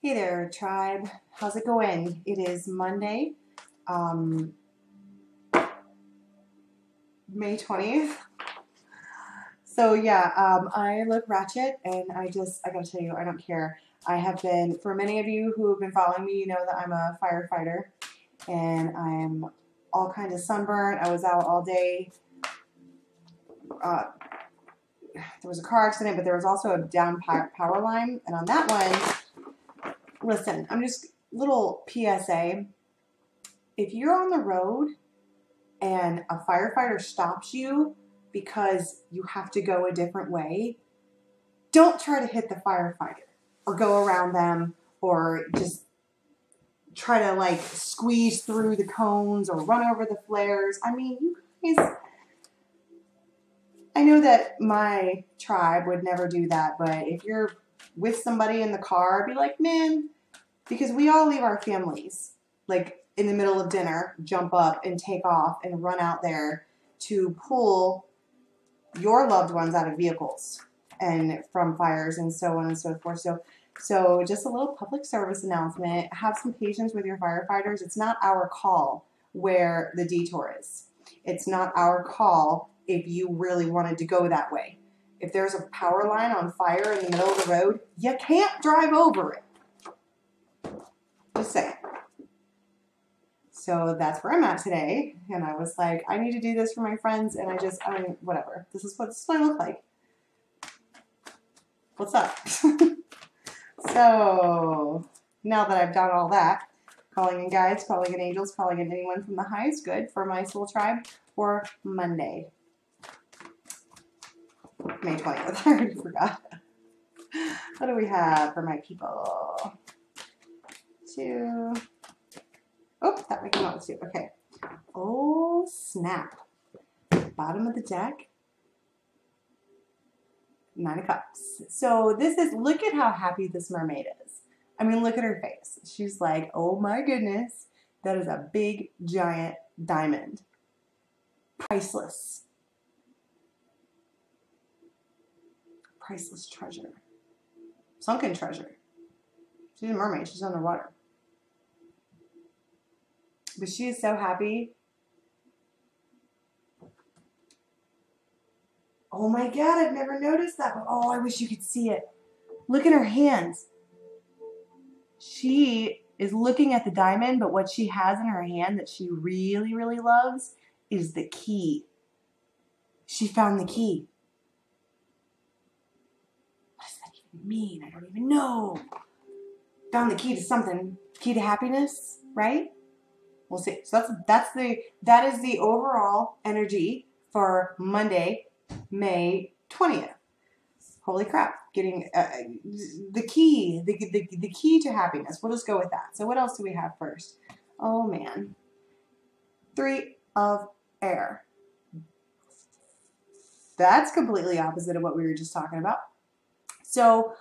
Hey there, tribe. How's it going? It is Monday, May 20th. So yeah, I look ratchet, and I gotta tell you, I don't care. I have been, for many of you who have been following me, you know that I'm a firefighter, and I'm all kinds of sunburned. I was out all day. There was a car accident, but there was also a down power line, and on that one, listen, I'm just, little PSA, if you're on the road and a firefighter stops you because you have to go a different way, don't try to hit the firefighter or go around them or just try to like squeeze through the cones or run over the flares. I mean, you guys, I know that my tribe would never do that, but if you're with somebody in the car, be like, man, because we all leave our families, like in the middle of dinner, jump up and take off and run out there to pull your loved ones out of vehicles and from fires and so on and so forth. So just a little public service announcement. Have some patience with your firefighters. It's not our call where the detour is. It's not our call if you really wanted to go that way. If there's a power line on fire in the middle of the road, you can't drive over it. Just saying. So that's where I'm at today. And I was like, I need to do this for my friends. And I mean, whatever. This is what I look like. What's up? So now that I've done all that, calling in guides, calling in angels, calling in anyone from the highest good for my soul tribe for Monday, May 20th. I already forgot. What do we have for my people? 2. Oh, that might come out with 2. Okay. Oh, snap. Bottom of the deck. 9 of Cups. So this is, look at how happy this mermaid is. I mean, look at her face. She's like, oh my goodness, that is a big, giant diamond. Priceless. Priceless treasure. Sunken treasure. She's a mermaid. She's underwater. But she is so happy. Oh my God, I've never noticed that. Oh, I wish you could see it. Look at her hands. She is looking at the diamond, but what she has in her hand that she really, really loves is the key. She found the key. What does that even mean? I don't even know. Found the key to something. Key to happiness, right? We'll see. So that is the overall energy for Monday, May 20th. Holy crap! Getting the key to happiness. We'll just go with that. So what else do we have first? Oh man, 3 of air. That's completely opposite of what we were just talking about. So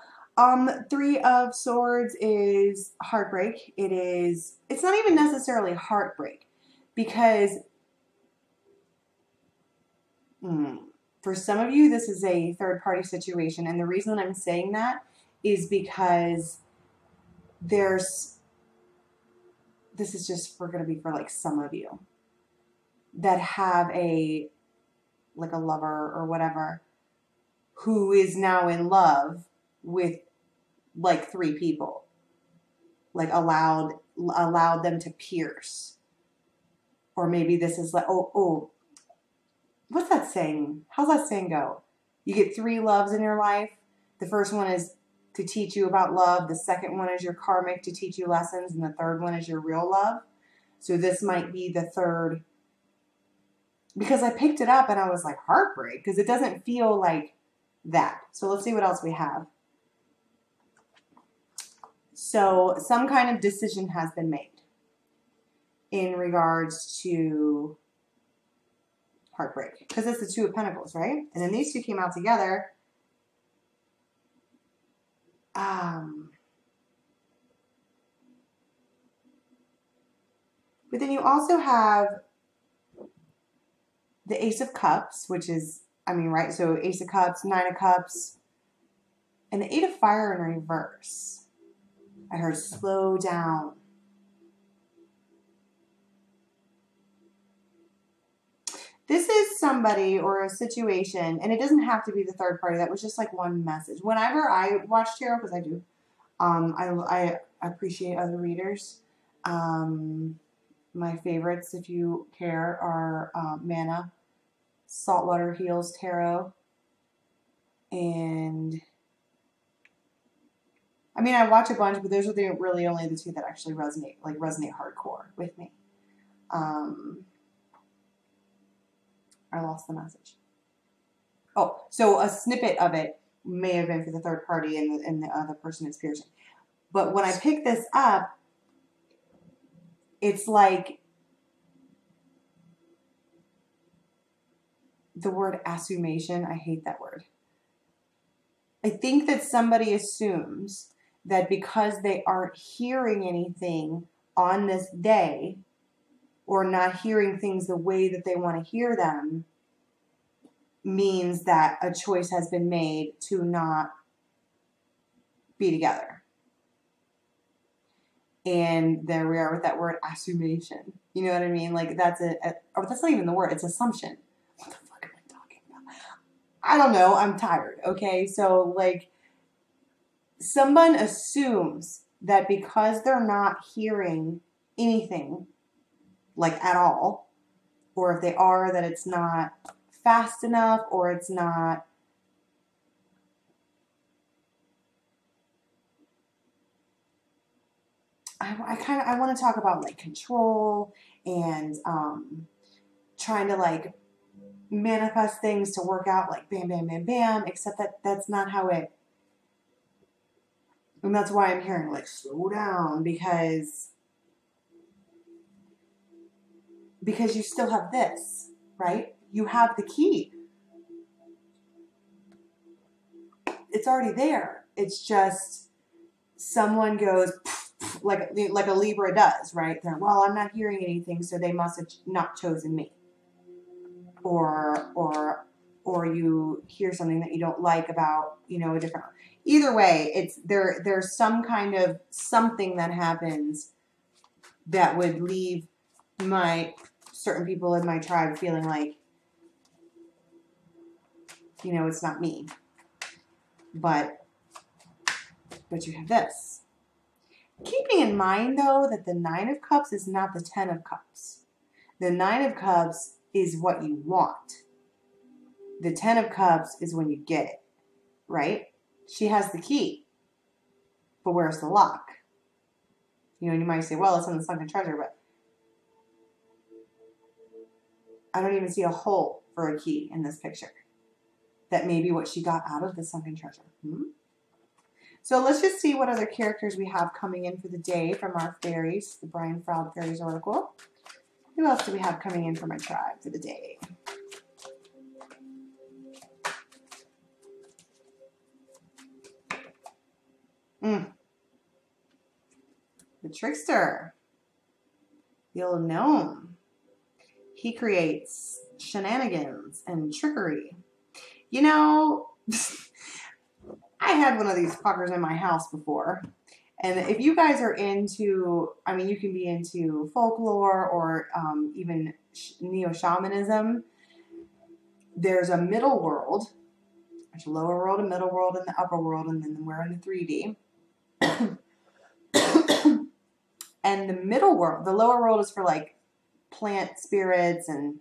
3 of swords is heartbreak. It's not even necessarily heartbreak because for some of you, this is a third-party situation. And the reason I'm saying that is because this is just going to be for like some of you that have like a lover or whatever who is now in love with like 3 people, like allowed them to pierce. Or maybe this is like, oh, what's that saying? How's that saying go? You get 3 loves in your life. The first one is to teach you about love. The second one is your karmic to teach you lessons. And the third one is your real love. So this might be the third. Because I picked it up and I was like, heartbreak. Because it doesn't feel like that. So let's see what else we have. So some kind of decision has been made in regards to heartbreak. Because it's the 2 of Pentacles, right? And then these 2 came out together. But then you also have the Ace of Cups, which is, I mean, right? So Ace of Cups, 9 of Cups, and the 8 of Fire in reverse. I heard slow down. This is somebody or a situation, and it doesn't have to be the third party. That was just like one message. Whenever I watch tarot, because I do, I appreciate other readers. My favorites, if you care, are Mana, Saltwater Heals Tarot, and I mean, I watch a bunch, but those are really only the two that actually resonate hardcore with me. I lost the message. Oh, so a snippet of it may have been for the third party and the other person is piercing. But when I pick this up, it's like the word assumation. I hate that word. I think that somebody assumes that because they aren't hearing anything on this day, or not hearing things the way that they want to hear them, means that a choice has been made to not be together. And there we are with that word assumation. You know what I mean? Like that's that's not even the word, it's assumption. What the fuck am I talking about? I don't know, I'm tired, okay? So like someone assumes that because they're not hearing anything like at all, or if they are, that it's not fast enough, or it's not I want to talk about like control and trying to like manifest things to work out like bam bam bam bam, except that that's not how it, and that's why I'm hearing like slow down, because you still have this, right? You have the key. It's already there. It's just someone goes like a Libra does, right? They're, well, I'm not hearing anything, so they must have not chosen me. Or you hear something that you don't like about, a different. Either way, it's there's some kind of something that happens that would leave certain people in my tribe feeling like, it's not me. But you have this. Keeping in mind, though, that the 9 of Cups is not the 10 of Cups. The 9 of Cups is what you want. The 10 of Cups is when you get it, right? She has the key. But where's the lock? And you might say, well, it's on the sunken treasure, but I don't even see a hole for a key in this picture. That may be what she got out of the sunken treasure. So let's just see what other characters we have coming in for the day from our fairies, the Brian Froud Fairies Oracle. Who else do we have coming in for my tribe for the day? The trickster. The old gnome. He creates shenanigans and trickery. I had one of these fuckers in my house before. And if you guys are into, you can be into folklore or even neo-shamanism. There's a middle world. There's a lower world, a middle world, and the upper world, and then we're in the 3D. And the middle world, the lower world is for like plant spirits and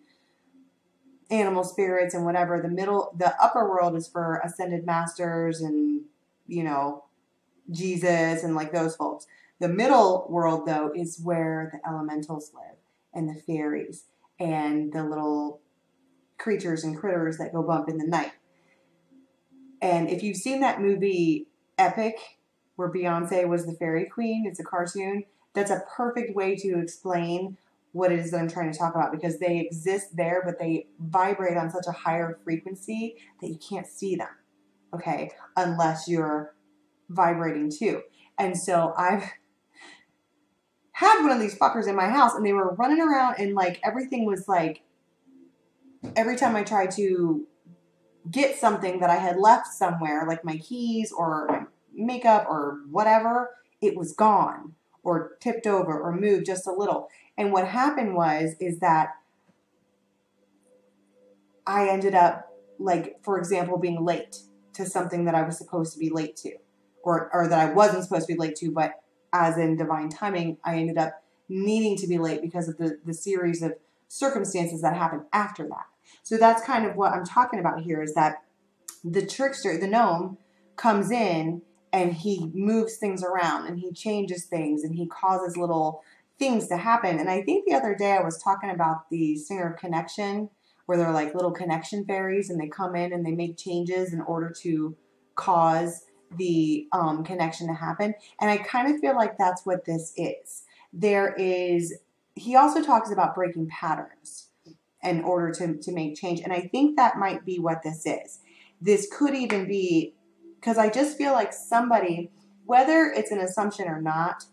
animal spirits and whatever. The upper world is for ascended masters and, Jesus and like those folks. The middle world, though, is where the elementals live and the fairies and the little creatures and critters that go bump in the night. And if you've seen that movie Epic, where Beyonce was the fairy queen, it's a cartoon, that's a perfect way to explain what it is that I'm trying to talk about, because they exist there, but they vibrate on such a higher frequency that you can't see them, okay, unless you're vibrating too. And so I've had one of these fuckers in my house, and they were running around, and like everything was like, every time I tried to get something that I had left somewhere, like my keys or my makeup or whatever, it was gone or tipped over or moved just a little. And what happened is that I ended up, like, for example, being late to something that I was supposed to be late to, or that I wasn't supposed to be late to, but as in divine timing, I ended up needing to be late because of the series of circumstances that happened after that. So that's kind of what I'm talking about here, is that the trickster, the gnome, comes in and he moves things around and he changes things and he causes little things to happen. And I think the other day I was talking about the Singer of Connection, where they're like little connection fairies and they come in and they make changes in order to cause the connection to happen. And I kind of feel like that's what this is. He also talks about breaking patterns in order to make change. And I think that might be what this is. This could even be, because I just feel like somebody, whether it's an assumption or not,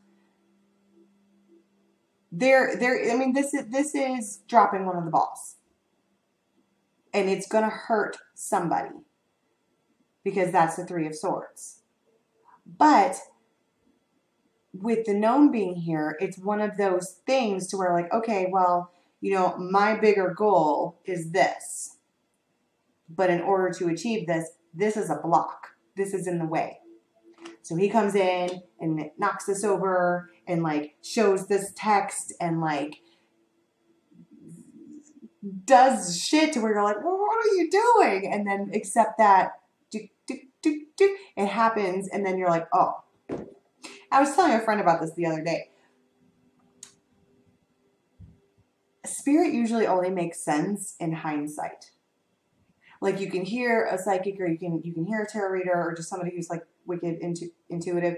this is dropping one of the balls. And it's going to hurt somebody because that's the Three of Swords. But with the gnome being here, it's one of those things to where, like, okay, well, my bigger goal is this. But in order to achieve this, this is a block. This is in the way. So he comes in and knocks this over and, like, shows this text and, like, does shit to where you're like, well, what are you doing? And then accept that it happens, and then you're like, oh. I was telling a friend about this the other day. Spirit usually only makes sense in hindsight. Like, you can hear a psychic, or you can hear a tarot reader, or just somebody who's like wicked intuitive,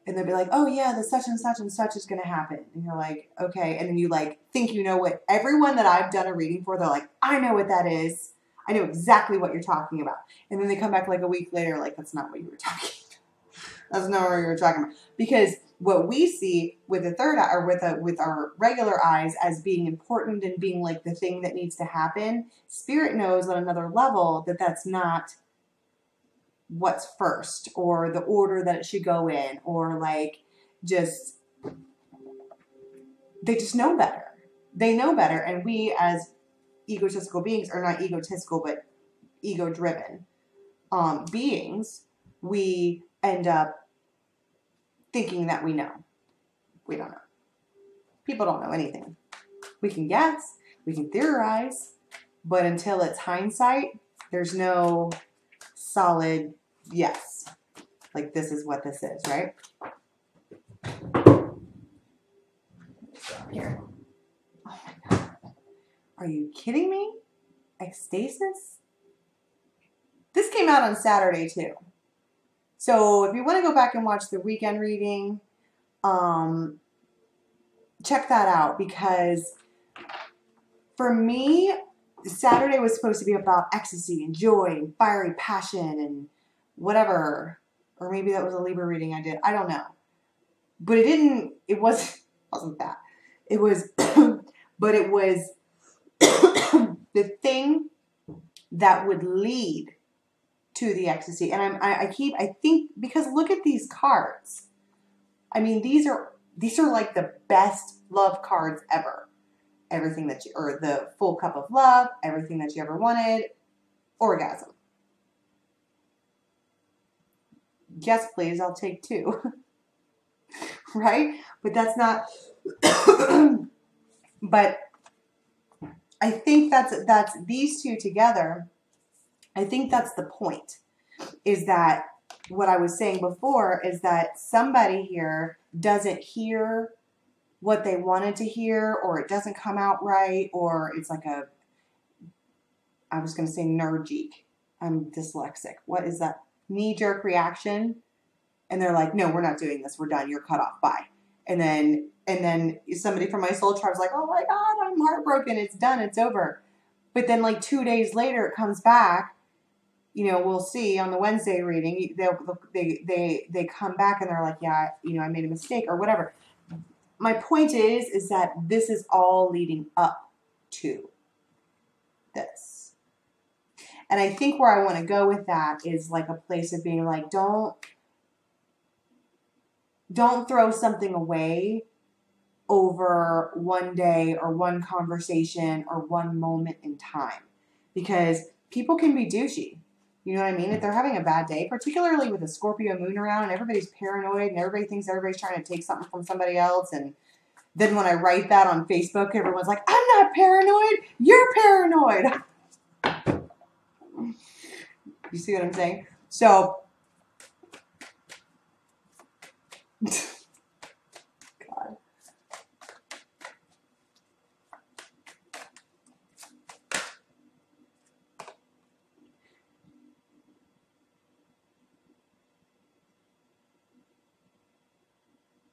and they'll be like, oh yeah, the such and such is going to happen. And you're like, okay. And then you like think you know what everyone that I've done a reading for, they're like, I know what that is. I know exactly what you're talking about. And then they come back like a week later, like, that's not what you were talking about. That's not what you were talking about. Because what we see with the third eye, or with our regular eyes, as being important and being like the thing that needs to happen, Spirit knows on another level that that's not what's first, or the order that it should go in, or like they just know better. They know better. And we as egotistical beings, or not egotistical, but ego-driven beings, we end up thinking that we know. We don't know. People don't know anything. We can guess, we can theorize, but until it's hindsight, there's no solid yes. Like, this is what this is, right? Here. Oh my God. Are you kidding me? Ecstasis? This came out on Saturday too. So if you want to go back and watch the weekend reading, check that out, because for me, Saturday was supposed to be about ecstasy and joy and fiery passion and whatever. Or maybe that was a Libra reading I did. I don't know. But it wasn't that. It was, but it was the thing that would lead to the ecstasy. And I think, because look at these cards. I mean, these are like the best love cards ever. Everything that or the full cup of love, everything that you ever wanted, orgasm. Yes, please, I'll take 2. Right? But that's not, but I think that's these two together. I think that's the point, is that what I was saying before is that somebody here doesn't hear what they wanted to hear, or it doesn't come out right, or it's like I was going to say nergic. I'm dyslexic. What is that? Knee-jerk reaction. And they're like, no, we're not doing this. We're done. You're cut off. Bye. And then somebody from my soul tribe's like, oh my God, I'm heartbroken. It's done. It's over. But then like 2 days later, it comes back. We'll see on the Wednesday reading, they come back and they're like, yeah, I made a mistake or whatever. My point is that this is all leading up to this. And I think where I want to go with that is like a place of being like, don't don't throw something away over one day or one conversation or one moment in time, because people can be douchey. You know what I mean? If they're having a bad day, particularly with a Scorpio moon around and everybody's paranoid and everybody thinks everybody's trying to take something from somebody else, and then when I write that on Facebook, everyone's like, I'm not paranoid, you're paranoid. You see what I'm saying? So, God.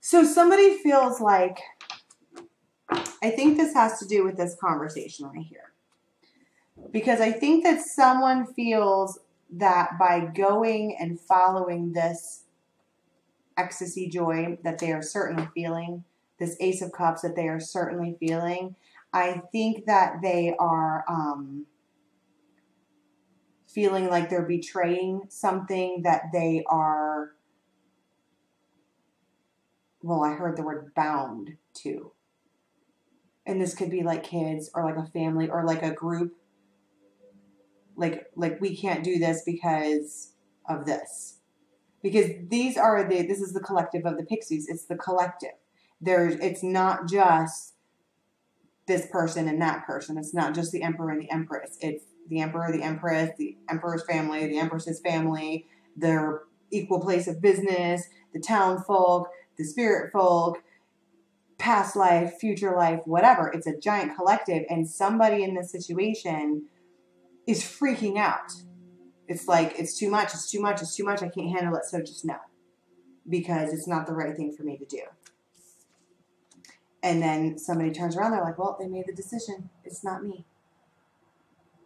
So somebody feels like, I think this has to do with this conversation right here. Because I think that someone feels that by going and following this ecstasy joy that they are certainly feeling, this Ace of Cups that they are certainly feeling, I think that they are feeling like they're betraying something that they are, well, I heard the word bound to. And this could be like kids or like a family or like a group. Like we can't do this because of this. Because this is the collective of the Pixies. It's the collective. It's not just this person and that person. It's not just the Emperor and the Empress. It's the Emperor, the Empress, the Emperor's family, the Empress's family, their equal place of business, the town folk, the spirit folk, past life, future life, whatever. It's a giant collective, and somebody in this situation is freaking out. It's like, it's too much, it's too much, it's too much, I can't handle it, so just no. Because it's not the right thing for me to do. And then somebody turns around, they're like, well, they made the decision. It's not me.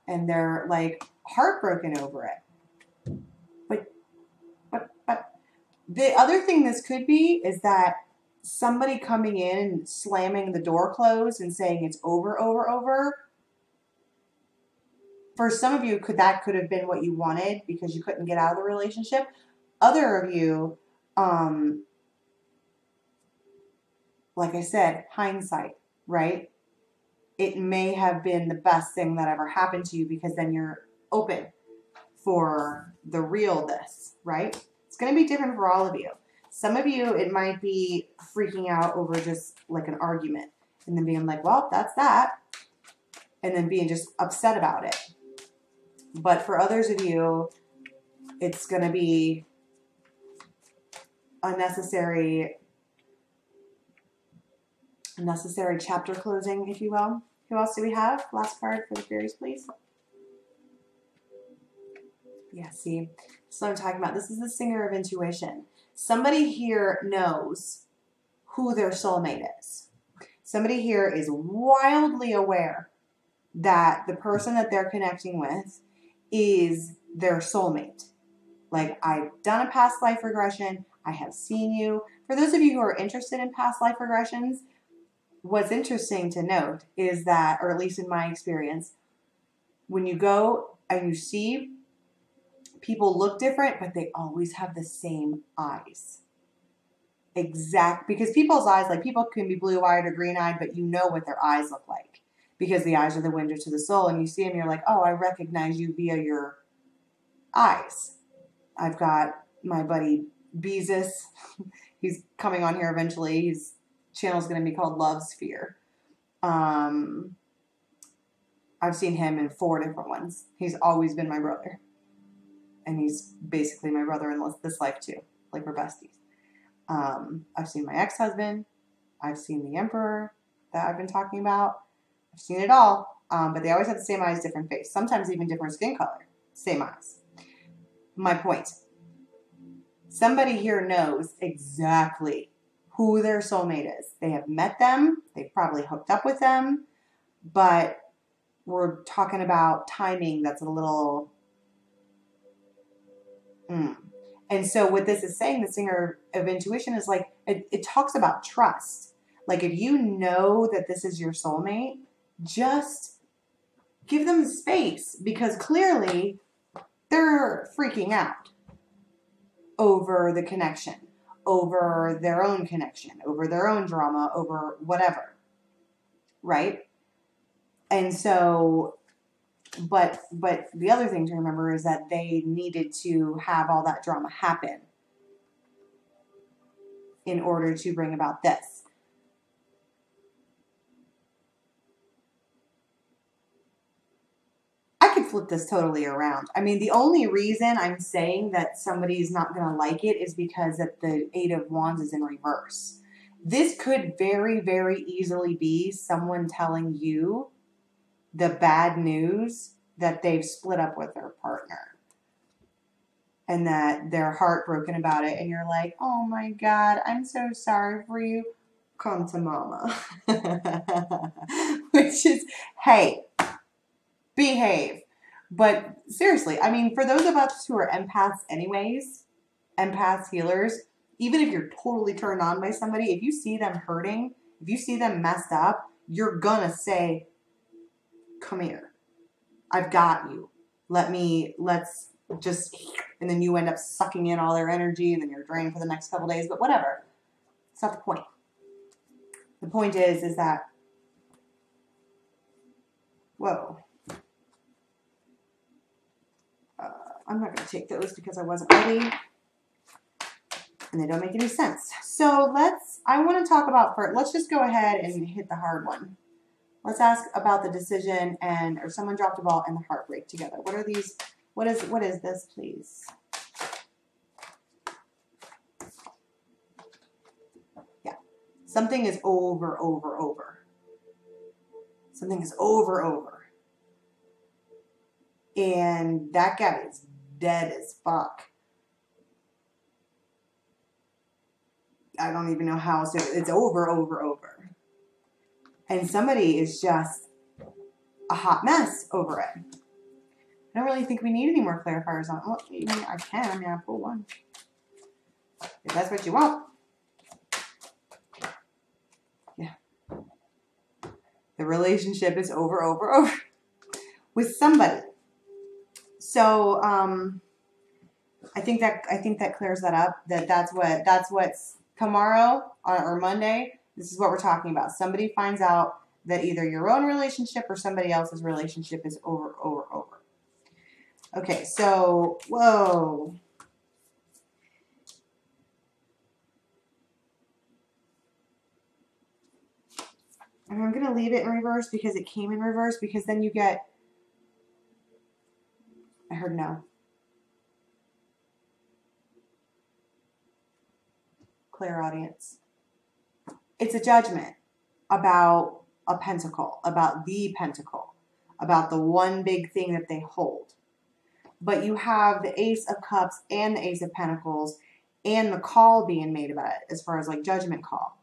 And they're like heartbroken over it. But the other thing this could be is that somebody coming in and slamming the door closed and saying it's over. For some of you, that could have been what you wanted because you couldn't get out of the relationship. Other of you, like I said, hindsight, right? It may have been the best thing that ever happened to you because then you're open for the real this, right? It's going to be different for all of you. Some of you, it might be freaking out over just like an argument and then being like, well, that's that. And then being just upset about it. But for others of you, it's going to be unnecessary chapter closing, if you will. Who else do we have? Last card for the fairies, please. Yeah, see, that's what I'm talking about. This is the singer of intuition. Somebody here knows who their soulmate is. Somebody here is wildly aware that the person that they're connecting with is their soulmate. Like, I've done a past life regression. I have seen you. For those of you who are interested in past life regressions, what's interesting to note is that, or at least in my experience, when you go and you see people look different, but they always have the same eyes. Because people's eyes, like people can be blue-eyed or green-eyed, but you know what their eyes look like. Because the eyes are the window to the soul, and you see them, you're like, oh, I recognize you via your eyes. I've got my buddy Beezus. He's coming on here eventually. His channel's going to be called Love Sphere. I've seen him in 4 different ones. He's always been my brother. And he's basically my brother in this life too. Like, we're besties. I've seen my ex-husband. I've seen the Emperor that I've been talking about. I've seen it all. But they always have the same eyes, different face. Sometimes even different skin color. Same eyes. My point. Somebody here knows exactly who their soulmate is. They have met them. They've probably hooked up with them. But we're talking about timing that's a little... And so what this is saying, the singer of intuition, is like, it talks about trust. Like, if you know that this is your soulmate, just give them space, because clearly they're freaking out over the connection, over their own connection, over their own drama, over whatever, right? And so, but the other thing to remember is that they needed to have all that drama happen in order to bring about this. I could flip this totally around. I mean, the only reason I'm saying that somebody's not going to like it is because that the Eight of Wands is in reverse. This could very, very easily be someone telling you the bad news that they've split up with their partner and that they're heartbroken about it. And you're like, oh my God, I'm so sorry for you. Come to mama. Which is, hey, behave. But seriously, I mean, for those of us who are empaths anyways, empaths, healers, even if you're totally turned on by somebody, if you see them hurting, if you see them messed up, you're gonna say, come here. I've got you. Let's just, and then you end up sucking in all their energy and then you're drained for the next couple days, but whatever. It's not the point. The point is that, whoa. I'm not going to take those because I wasn't ready. And they don't make any sense. So I want to talk about first, let's just go ahead and hit the hard one. Let's ask about the decision or someone dropped a ball and the heartbreak together. What are these? What is this, please? Yeah. Something is over. Something is over. And that guy is dead as fuck. I don't even know how it's over. And somebody is just a hot mess over it. I don't really think we need any more clarifiers on it. Well, I can. I mean, I pull one. If that's what you want. Yeah. The relationship is over with somebody. So I think that clears that up. That's what's tomorrow or Monday. This is what we're talking about. Somebody finds out that either your own relationship or somebody else's relationship is over. Okay, so whoa. And I'm gonna leave it in reverse because it came in reverse because then you get. I heard no. Clear audience. It's a judgment about a pentacle, about the pentacle, about the one big thing that they hold. But you have the Ace of Cups and the Ace of Pentacles and the call being made about it as far as like judgment call.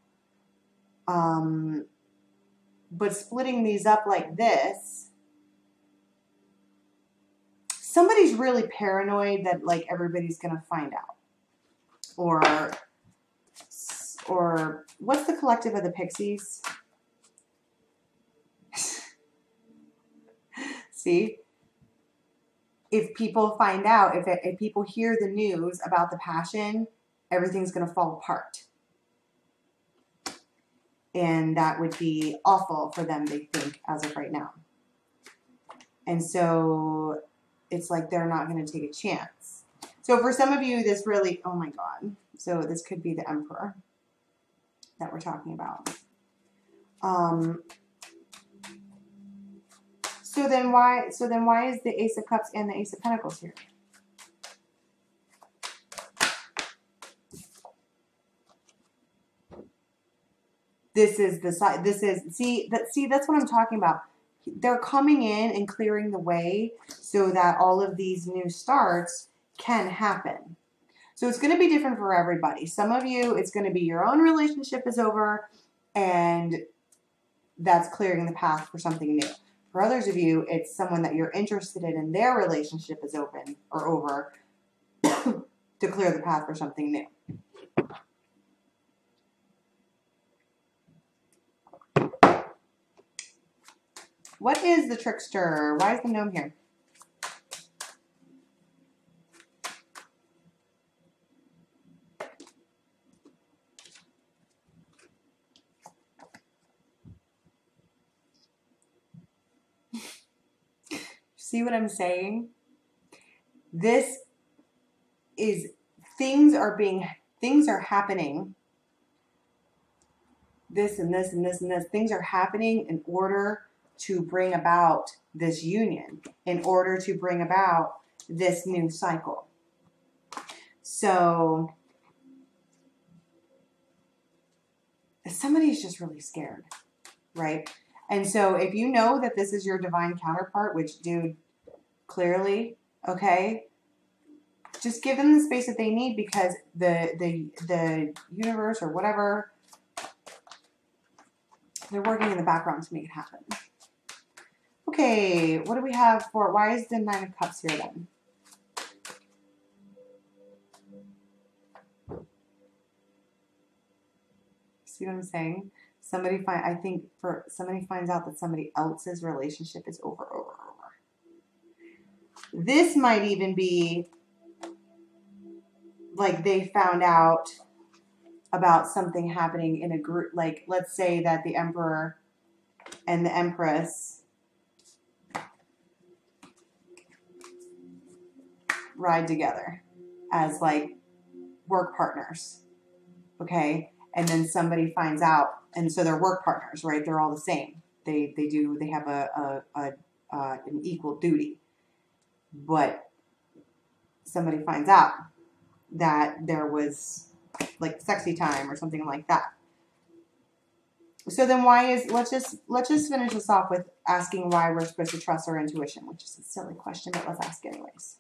But splitting these up like this, somebody's really paranoid that like everybody's going to find out. Or what's the collective of the Pixies? See? If people find out, if people hear the news about the passion, everything's going to fall apart. And that would be awful for them, they think, as of right now. And so it's like they're not going to take a chance. So for some of you, this really, oh my God. So this could be the Emperor that we're talking about. So then why is the Ace of Cups and the Ace of Pentacles here? This is the side. See, that's what I'm talking about. They're coming in and clearing the way so that all of these new starts can happen. So it's going to be different for everybody. Some of you, it's going to be your own relationship is over and that's clearing the path for something new. For others of you, it's someone that you're interested in and their relationship is open or over to clear the path for something new. What is the trickster? Why is the gnome here? See what I'm saying? This is, things are happening. This and this and this and this. Things are happening in order to bring about this union, in order to bring about this new cycle. So somebody's just really scared, right? And so if you know that this is your divine counterpart, which, dude, clearly, okay, just give them the space that they need, because the universe or whatever, they're working in the background to make it happen. Okay, what do we have for, why is the Nine of Cups here then? See what I'm saying? I think somebody finds out that somebody else's relationship is over. This might even be like they found out about something happening in a group. Like, let's say that the Emperor and the Empress ride together as like work partners. Okay. And then somebody finds out, and so they're work partners, right? They're all the same. They have an equal duty. But somebody finds out that there was like sexy time or something like that. So then let's just finish this off with asking why we're supposed to trust our intuition, which is a silly question, but let's ask anyways.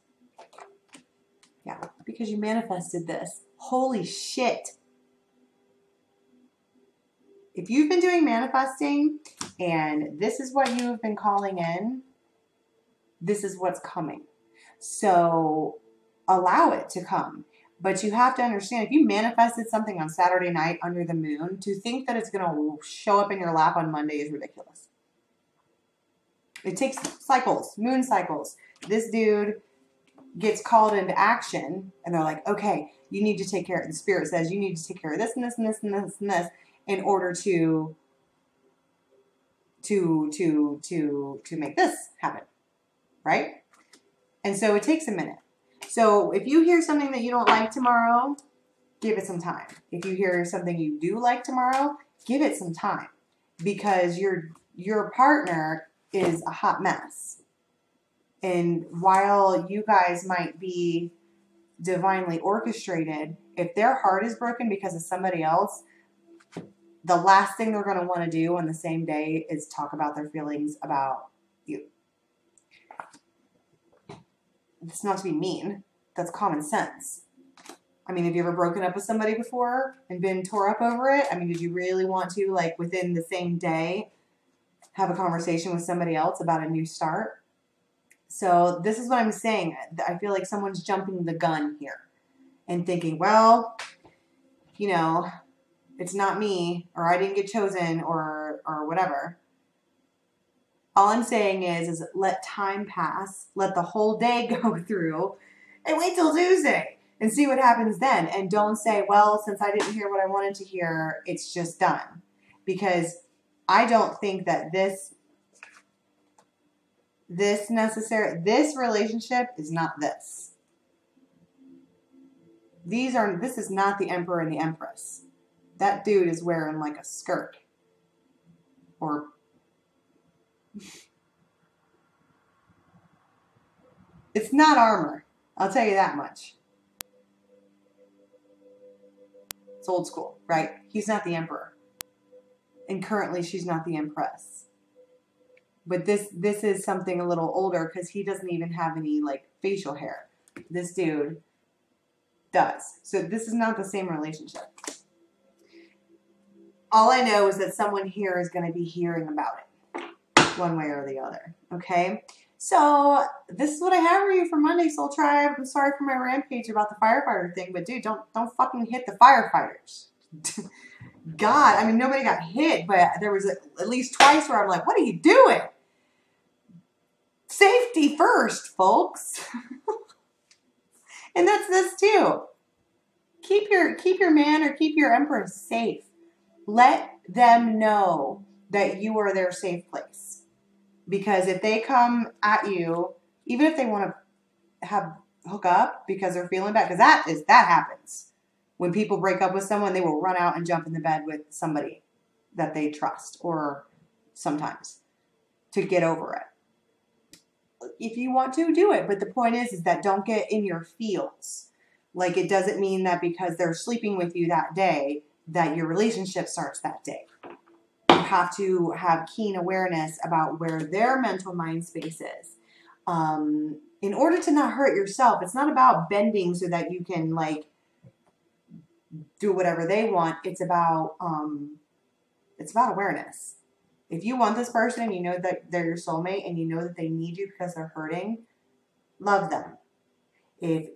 Yeah, because you manifested this. Holy shit. If you've been doing manifesting and this is what you have been calling in, this is what's coming. So allow it to come. But you have to understand, if you manifested something on Saturday night under the moon, to think that it's going to show up in your lap on Monday is ridiculous. It takes cycles, moon cycles. This dude gets called into action and they're like, okay, you need to take care of, the spirit says you need to take care of this and this and this and this and this in order to make this happen, right? And so it takes a minute. So if you hear something that you don't like tomorrow, give it some time. If you hear something you do like tomorrow, give it some time, because your partner is a hot mess. And while you guys might be divinely orchestrated, if their heart is broken because of somebody else, the last thing they're going to want to do on the same day is talk about their feelings about you. It's not to be mean. That's common sense. I mean, have you ever broken up with somebody before and been tore up over it? I mean, did you really want to, like, within the same day, have a conversation with somebody else about a new start? So this is what I'm saying. I feel like someone's jumping the gun here and thinking, well, you know, it's not me, or I didn't get chosen, or whatever. All I'm saying is let time pass, let the whole day go through, and wait till Tuesday and see what happens then. And don't say, well, since I didn't hear what I wanted to hear, it's just done. Because I don't think that this relationship is not this. This is not the Emperor and the Empress. That dude is wearing like a skirt. Or it's not armor. I'll tell you that much. It's old school, right? He's not the Emperor. And currently she's not the Empress. But this is something a little older, because he doesn't even have any like facial hair. This dude does. So this is not the same relationship. All I know is that someone here is going to be hearing about it one way or the other. Okay? So this is what I have for you for Monday, Soul Tribe. I'm sorry for my rampage about the firefighter thing, but dude, don't fucking hit the firefighters. God, I mean, nobody got hit, but there was at least twice where I'm like, what are you doing? Safety first, folks. And that's this too. Keep your man or keep your empress safe. Let them know that you are their safe place. Because if they come at you Even if they want to hook up because they're feeling bad, because that happens. When people break up with someone, they will run out and jump in the bed with somebody that they trust, or sometimes, to get over it. If you want to, do it. But the point is that don't get in your feels. Like, it doesn't mean that because they're sleeping with you that day that your relationship starts that day. You have to have keen awareness about where their mental mind space is. In order to not hurt yourself, it's not about bending so that you can, like, do whatever they want. It's about awareness. If you want this person and you know that they're your soulmate and you know that they need you because they're hurting, love them. If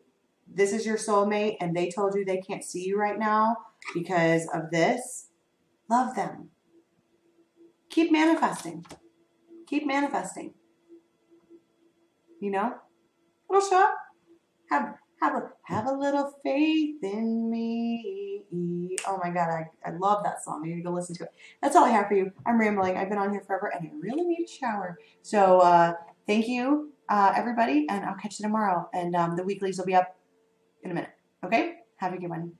this is your soulmate and they told you they can't see you right now because of this, love them. Keep manifesting. Keep manifesting. You know? It'll show up. Have a little faith in me. Oh my God, I love that song. You need to go listen to it. That's all I have for you. I'm rambling. I've been on here forever and I really need a shower. So thank you, everybody, and I'll catch you tomorrow. And the weeklies will be up in a minute. Okay? Have a good one.